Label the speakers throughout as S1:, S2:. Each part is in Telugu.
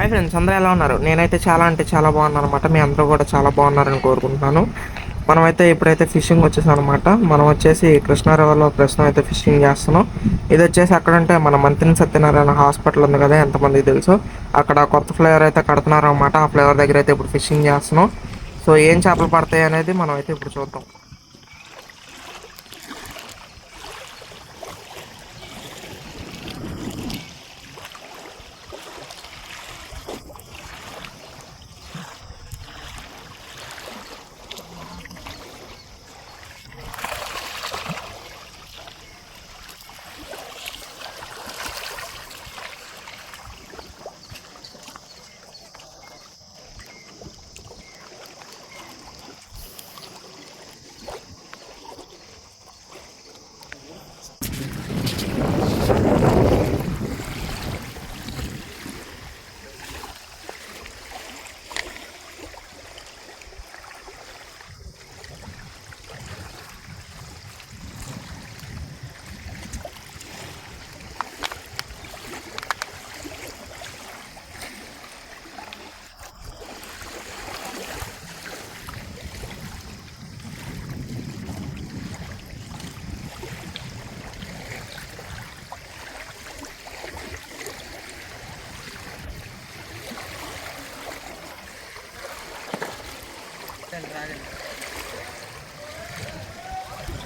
S1: హాయ్ ఫ్రెండ్స్, అందరూ ఎలా ఉన్నారు? నేనైతే చాలా అంటే చాలా బాగున్నాను అనమాట. మీ అందరూ కూడా చాలా బాగున్నారని కోరుకుంటున్నాను. మనమైతే ఇప్పుడైతే ఫిషింగ్ వచ్చేసాం అనమాట. మనం వచ్చేసి కృష్ణారావులో ప్రస్తుతం అయితే ఫిషింగ్ చేస్తున్నాం. ఇది వచ్చేసి అక్కడంటే మన మంత్రి సత్యనారాయణ హాస్పిటల్ ఉంది కదా, ఎంతమందికి తెలుసు. అక్కడ కొత్త ఫ్లేవర్ అయితే కడుతున్నారు అనమాట. ఆ ఫ్లేవర్ దగ్గర అయితే ఇప్పుడు ఫిషింగ్ చేస్తున్నాం. సో ఏం చేపలు పడతాయి అనేది మనం అయితే ఇప్పుడు చూద్దాం.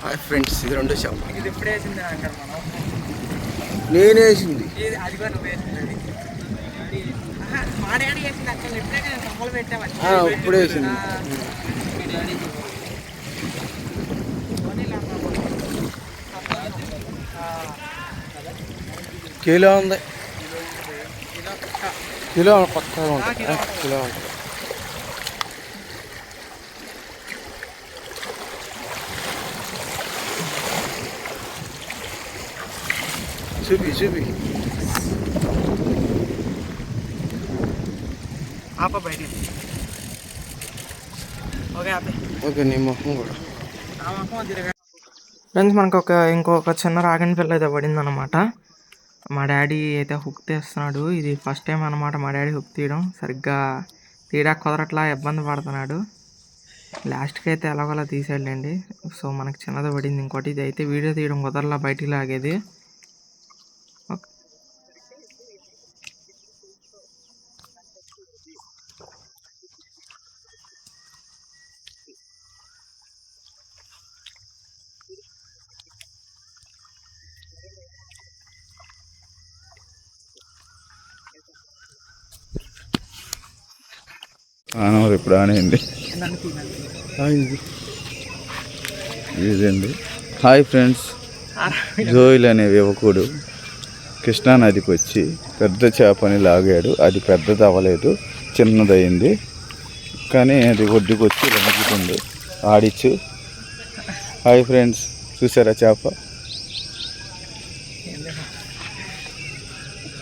S2: హాయ్ ఫ్రెండ్స్, ఇది రెండో షాప్.
S1: ఇది ఎప్పుడు వేసింది అంటారు మనం?
S2: నేను వేసింది
S1: అది కూడా నువ్వు వేసింది. మా డాడీ వేసింది అక్కడ ఎప్పుడైతే కమ్మలు పెట్టామని
S2: ఇప్పుడు వేసింది. కిలో ఉంది, కిలో పక్కగా ఉంటుంది, కిలో ఉంటుంది. చూపి
S1: ఆప బయట.
S2: ఓకే, నీ మొహం కూడా.
S1: ఫ్రెండ్స్, మనకు ఇంకొక చిన్న రాగని పిల్ల అయితే పడింది అనమాట. మా డాడీ అయితే హుక్ తీస్తున్నాడు. ఇది ఫస్ట్ టైం అనమాట మా డాడీ హుక్ తీయడం. సరిగ్గా తీయడానికి కుదరట్లా, ఇబ్బంది పడుతున్నాడు. లాస్ట్కి అయితే ఎలాగోలా తీసాడులేండి. సో మనకు చిన్నది పడింది ఇంకోటి. ఇది అయితే వీడియో తీయడం కుదరలా, బయటికి లాగేది.
S3: ఇప్పుడు ఆనేయండి. ఇదండి. హాయ్ ఫ్రెండ్స్, జోయిల్ అనే యువకుడు కృష్ణానదికి వచ్చి పెద్ద చేపని లాగాడు. అది పెద్దది అవ్వలేదు, చిన్నదయింది. కానీ అది ఒడ్డుకు వచ్చి రంగుతుంది ఆడిచ్చు. హాయ్ ఫ్రెండ్స్, చూసారా చేప?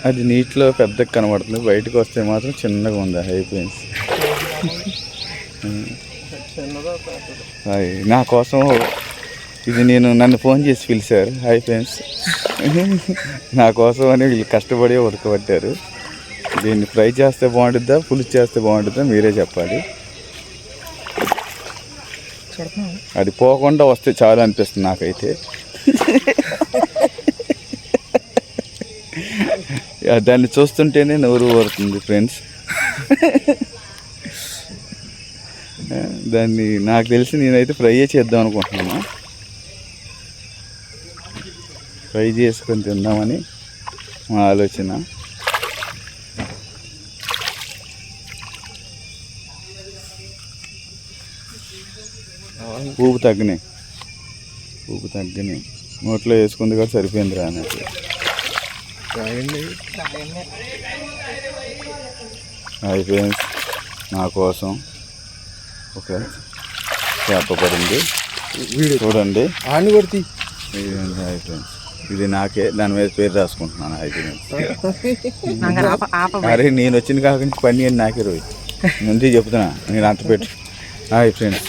S3: అది నీటిలో పెద్దగా కనబడుతుంది, బయటకు వస్తే మాత్రం చిన్నగా ఉంది. హై ఫ్రెండ్స్, నా కోసం ఇది నన్ను ఫోన్ చేసి పిలిచారు. హాయ్ ఫ్రెండ్స్, నా కోసం అని వీళ్ళు కష్టపడి ఉడకబట్టారు. దీన్ని ఫ్రై చేస్తే బాగుంటుందా, పులుసు చేస్తే బాగుంటుందా మీరే చెప్పాలి. అది పోకుండా వస్తే చాలు అనిపిస్తుంది నాకైతే. దాన్ని చూస్తుంటేనే నోరు ఊరుతుంది ఫ్రెండ్స్. దాన్ని నాకు తెలిసి నేనైతే ఫ్రై చేద్దాం అనుకుంటున్నాను. ఫ్రై చేసుకొని తిందామని మా ఆలోచన. ఊపు తగ్గినాయి నోట్లో వేసుకుంది కూడా సరిపోయింది రా అన్నట్టు. హాయ్ ఫ్రెండ్స్, నా కోసం ఒక చేప పడింది, చూడండి.
S2: ఆని కొడుతీ.
S3: హాయ్ ఫ్రెండ్స్, ఇది నాకే, దాని మీద పేరు రాసుకుంటున్నాను. Hi friends. అరే నేను వచ్చిన కాకుండా పని అని నాకే రోజు ముందే చెప్తున్నా, నేను అంత పెట్టు. హాయ్ ఫ్రెండ్స్,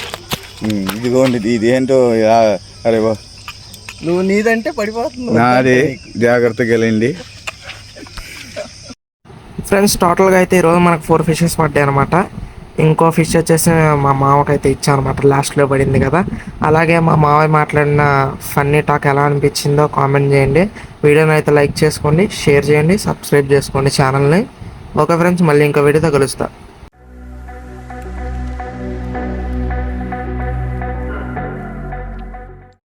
S3: ఇదిగోండి. ఇది ఏంటో, అరే బా,
S2: నువ్వు నీదంటే పడిపోతుంది,
S3: నాది జాగ్రత్తగా వెళ్ళండి.
S1: ఫ్రెండ్స్ టోటల్గా అయితే ఈరోజు మనకు 4 ఫిషెస్ పడ్డాయి అనమాట. ఇంకో ఫిష్ వచ్చేసి మా మామకైతే ఇచ్చాను అనమాట, లాస్ట్లో పడింది కదా. అలాగే మా మావయ్య మాట్లాడిన ఫన్నీ టాక్ ఎలా అనిపించిందో కామెంట్ చేయండి. వీడియోని అయితే లైక్ చేసుకోండి, షేర్ చేయండి, సబ్స్క్రైబ్ చేసుకోండి ఛానల్ని. ఓకే ఫ్రెండ్స్, మళ్ళీ ఇంకో వీడియోతో కలుస్తా.